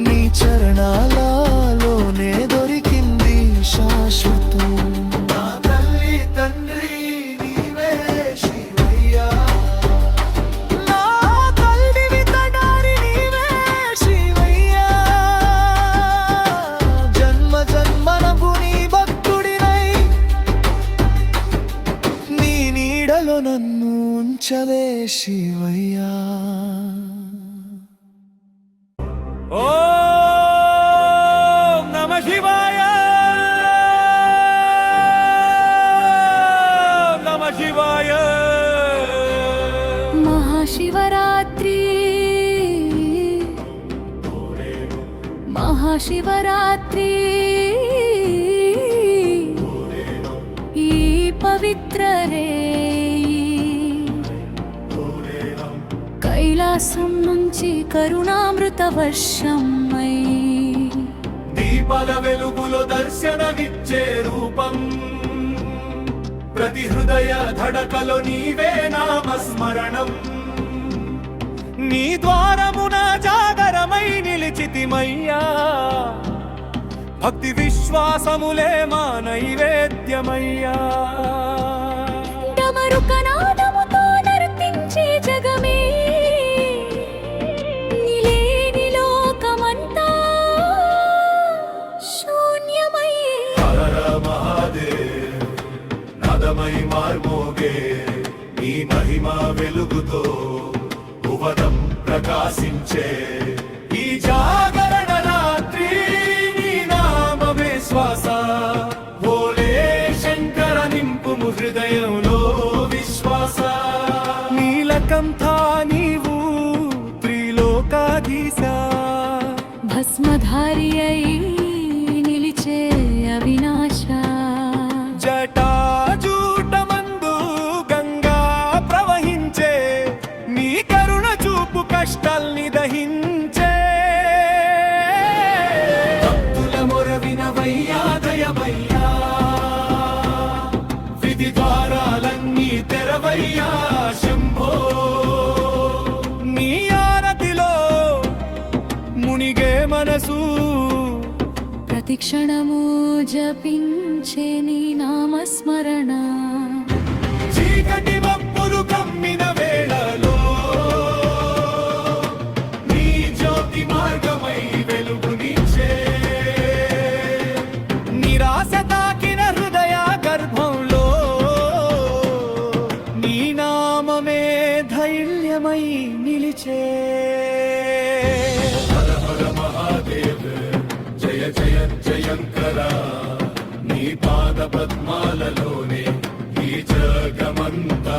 నీ చరణాలలోనే దొరికింది శాశ్వతం నా తల్లి తండ్రి నీవే శివయ్యా నా తల్లివి తండ్రి నీవే శివయ్యా జన్మ జన్మనకు నీ భక్తుడినై నీ నీడలో నన్ను ఉంచవే శివయ్యా ఓం నమ శివాయ నమ శివాయ महाशिवरात्रि महाशिवरात्रि ఈ పవిత్ర రేయి కైలాసం నుంచి కరుణామృత వర్షమై దీపాల వెలుగులో దర్శనమిచ్చే రూపం ప్రతి హృదయ ధడకలో నీవే నామస్మరణం నీ ద్వారమున జాగరమై నిలిచితిమయ్యా భక్తి విశ్వాసములే మా నైవేద్యమయ్యా డమరుకనాదముతో నర్తించే జగమే నీలేని లోకమంతా శూన్యమై హర మహాదేవ్ నాదమై మార్మోగే నీ మహిమ వెలుగుతో భువనం ప్రకాశించే ఈ జాగరణ రాత్రి నీ నామమే శ్వాస భోలే హృదయంలో విశ్వాస నీలకంఠ నీవు త్రిలోకాధీశ భస్మధారి అయి నిలిచే అవినాశ జటాజూటమందు గంగా ప్రవహించే నీ కరుణ చూపు కష్టాల్ని దహించే భక్తుల మొర వినవయ్యా దయవయ్యా విధి ద్వారాలన్నీ తెరవయ్యా శంభో నీ ఆరతిలో మునిగే మనసు ప్రతి క్షణము జపించే నీ నామస్మరణ చీకటి మబ్బులు కమ్మిన వేళలో నీ జ్యోతి మార్గమై వెలుగునిచ్చే నిరాశ తాకిన హృదయ గర్భంలో నీ నామమే ధైర్యమై నిలిచే హర హర మహాదేవ జయ జయ జయంకర నీ పాద పద్మాలలోనే ఈ జగమంతా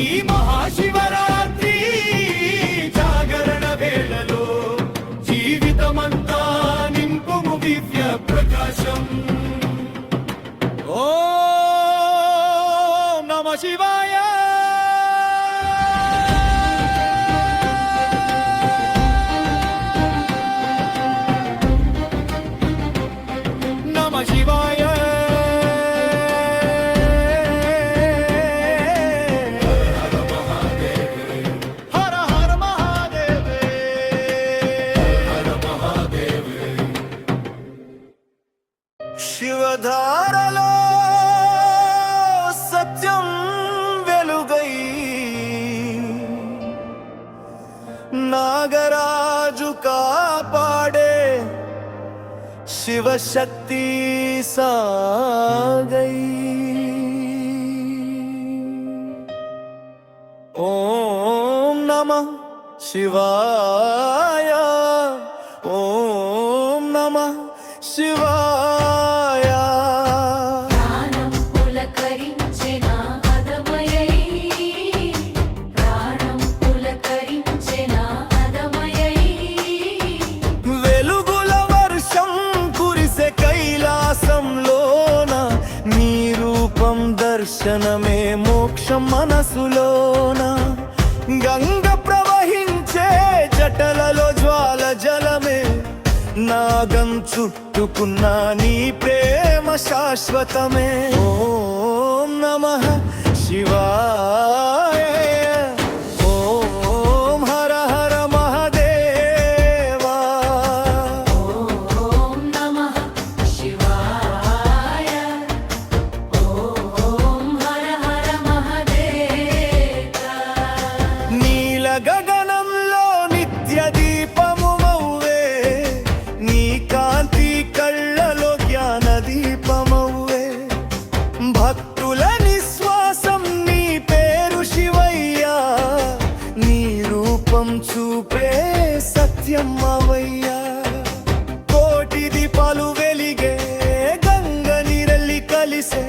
ఈ మహాశివరాత్రి జాగరణ వేళలో జీవితమంతా నింపుము దివ్య ప్రకాశం ఓం నమః శివాయ నమః శివాయ హర హర మహాదేవ హర మహాదేవ శివధారలో సత్యం వెలుగై నాగరాజు కాపాడే శివశక్తి సాగై ఓం నమః శివాయ ఓం నమః శివాయ ప్రాణం పులకరించిన అదమయై ప్రాణం పులకరించిన అదమయై వెలుగుల వర్షం కురిసే కైలాసంలోన నీ రూపం దర్శనమే మోక్షం మనసులోన గంగ ప్రవహించే జటలలో జ్వాల జలమే నాగం చుట్టుకున్న నీ ప్రేమ శాశ్వతమే ఓం నమః శివాయ ఓం హర హర మహాదేవా ఓం నమః శివాయ ఓం హర హర మహదేవ నీల గగనంలో నిత్య దీపము మౌవే నీ కాంతి కళ్ళలో జ్ఞాన దీపమౌవే భక్తుల నిశ్వాసం నీ పేరు శివయ్యా నీ రూపం చూపే సత్యం అవయ్యా కోటి దీపాలు వెలిగే గంగ నీరల్లి కలిసే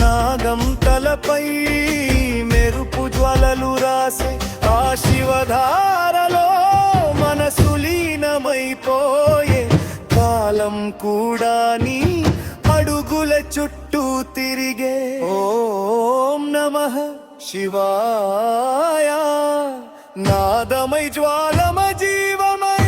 నాగం తలపై మెరుపు జ్వాలలు రాసే ఆ శివధారలో మనసు లీనమైపోయే కాలం కూడా నీ అడుగుల చుట్టూ తిరిగే ఓం నమః శివాయ నాదమై జ్వాలమై జీవమై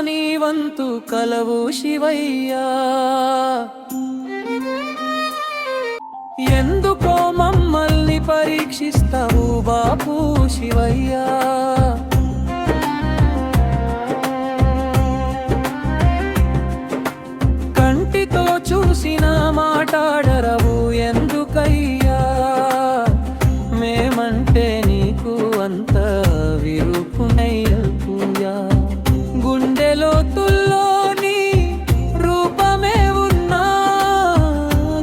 నీ వంతు కలవు శివయ్యా. ఎందుకో మమ్మల్ని పరీక్షిస్తావు బాపు శివయ్యా. కంటితో చూసిన మాట్లాడరవు ఎందుకయ్యా. మేమంటే నీకు అంత విరుపునయ్యా. గుండెలో తుల్లోని రూపమే ఉన్నా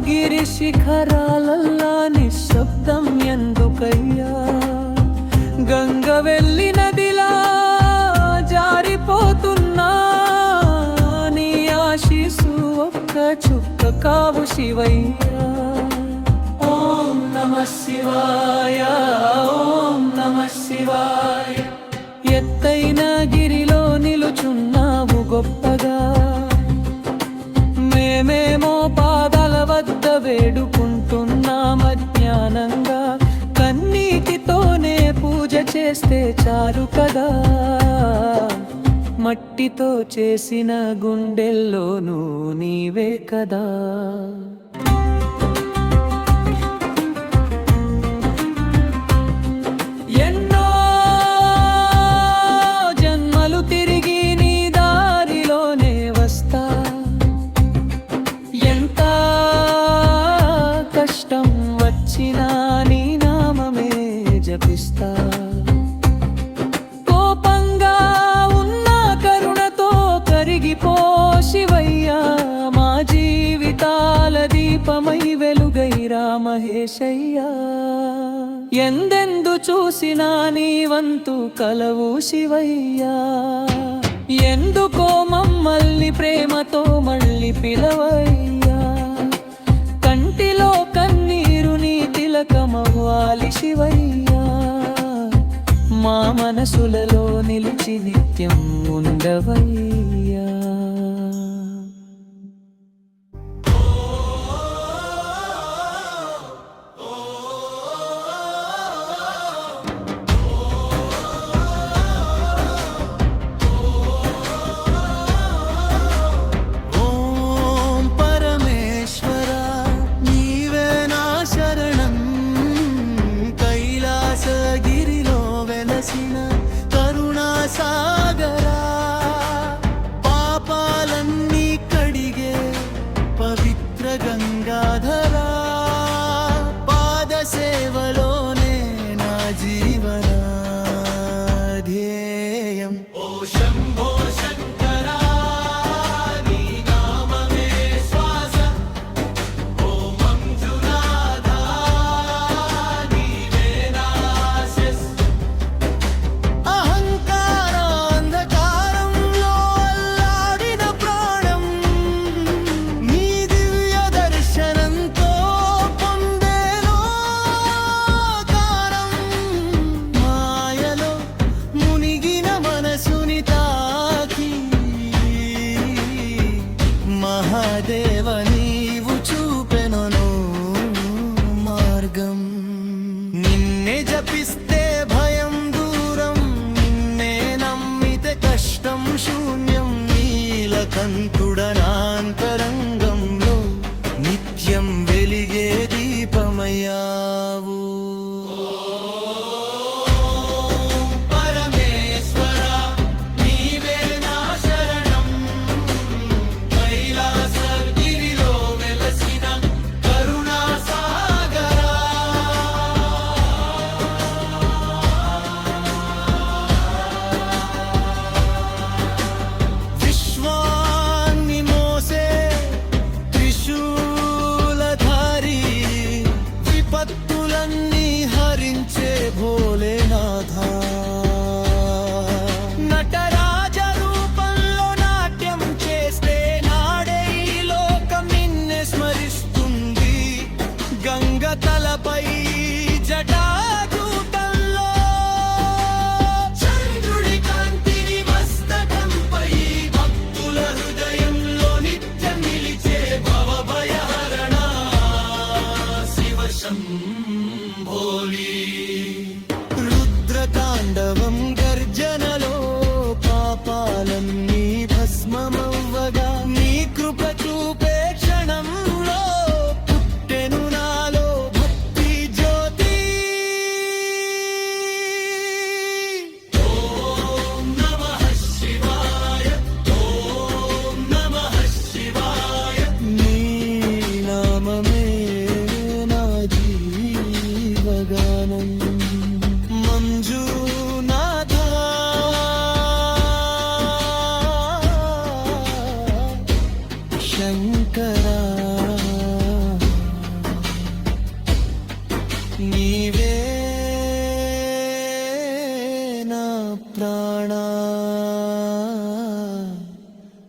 గిరి శిఖరాలల్లా నిశ్శబ్దం ఎందుకయ్యా. గంగ వెళ్ళి నదిలా జారిపోతున్నా నీ ఆశీసు ఒక్క చుక్క కావు శివయ్యా. ఓం నమః శివాయ, ఓం నమః శివాయ. ఎత్తైన గిరిలో నిలుచున్నావు గొప్పగా, మేమేమో పాదాల వద్ద వేడుకుంటున్నాం అజ్ఞానంగా. కన్నీటితోనే పూజ చేస్తే చాలు కదా, మట్టితో చేసిన గుండెల్లోనూ నీవే కదా. ఎన్నో జన్మలు తిరిగి నీ దారిలోనే వస్తా, ఎంత కష్టం వచ్చినా నీ నామమే జపిస్తా. కోపంగా ఉన్న కరుణతో కరిగిపో శివయ్యా. మా జీవితాల దీపమై వెలుగైరా మహేశయ్యా. ఎందెందు చూసినా నీ వంతు కలవు శివయ్యా. ఎందుకో మమ్మల్ని ప్రేమతో మళ్ళీ పిలవయ్యా. కంటిలో కన్నీరు నీ తిలకమవ్వాలి శివయ్యా. మా మనసులలో నిలిచి నిత్యం ఉండవయ్యా. కరుణా సాగరా, పాపాలన్నీ కడిగే పవిత్ర గంగాధరా. పాద సేవలోనే నా జీవన ధ్యేయం. ఓ శంభో శంకరా, నీ నామమే శ్వాస. ఓ మంజునాథా, నీవే నా ఆశీస్. అహంకారాంధకారంలో అల్లాడిన ప్రాణం నీ దివ్య దర్శనంతో పొందేలో కారం. మాయలో మునిగిన మనసుని తాకి మహాదేవ నీవు చూపెనను మార్గం. నిన్నే జపిస్తే భయం దూరం, నిన్నే నమ్మితే కష్టం శూన్యం. నీలకంఠుడనాంతరంగంలో నిత్యం వెలిగే దీపమయ్యావు. పరమేశ్వర నీవే నా శరణం, కైలాసగిరిలో వెలసిన కరుణా సాగరా. విశ్వాన్ని మోసే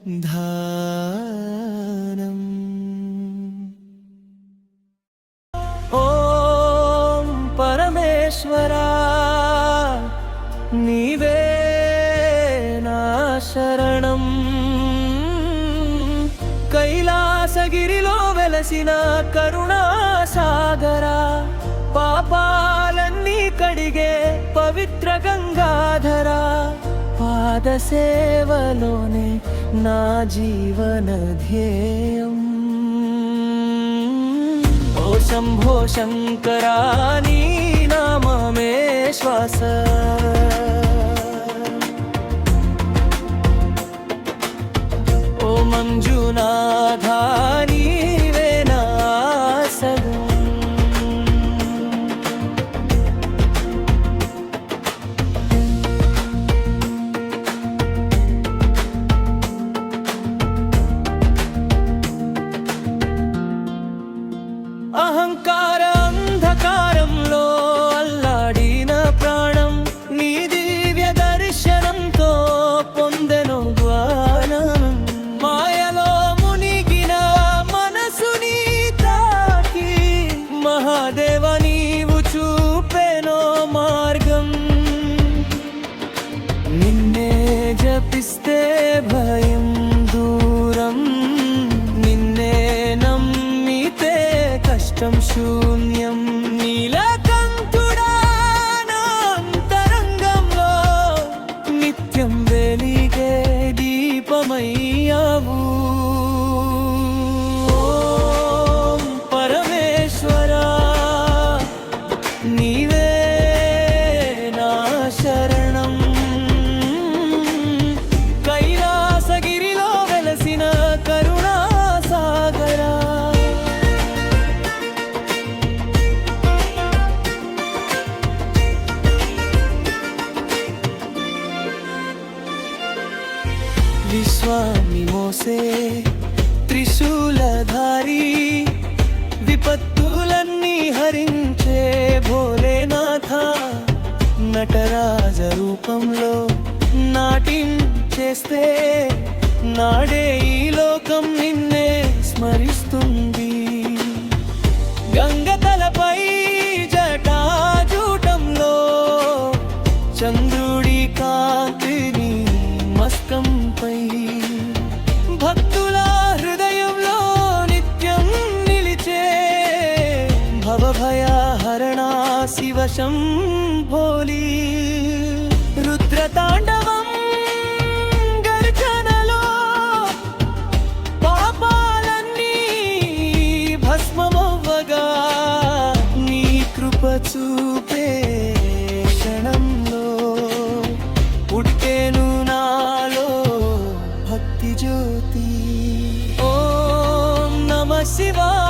ధానం. ఓం పరమేశ్వరా నీవే నా శరణం. కైలాసగిరిలో వెలసిన కరుణాసాగరా, పాపాలన్నీ కడిగే పవిత్ర గంగాధరా, పాద సేవలోనే నా జీవన ధ్యేయం. ఓ శంభో శంకరా నీ నామమే శ్వాస. ఓ మంజునాథా నీవే నా సగం. అహంకార అంధకారంలో అల్లాడిన ప్రాణం నీ దివ్య దర్శనంతో పొందెను జ్ఞానం. మాయలో మునిగిన మనసుని తాకి మహాదేవ నీవు చూపెనో మార్గం. నిన్నే జపిస్తే భయం దూరం, నిన్నే నమ్మితే కష్టం శూన్యం. నీలకంఠుడా నా అంతరంగంలో నిత్యం వెలిగే దీపమయ్యావు. ఓం పరమేశ్వరా నీవే నా శరణం. కైలాసగిరిలో వెలసిన కరుణాసాగరా, విశ్వాన్ని మోసే త్రిశూలధారి, విపత్తులన్నీ హరించే భోలేనాథ, నటరాజ రూపంలో నాట్యం చేస్తే నాడే ఈ లోకం నిన్నే స్మరిస్తుంది. గంగతలపై జటాజూటంలో చంద్రుడి కాంతిని మస్కంపై, భక్తుల హృదయంలో నిత్యం నిలిచే భవభయహరణ శివ శంభోలి. రుద్రతాండవం గర్జనలో పాపాలన్నీ భస్మమవ్వగా, నీ కృప చూపే క్షణంలో పుట్టెను నాలో భక్తి జ్యోతి. ఓం నమః శివాయ.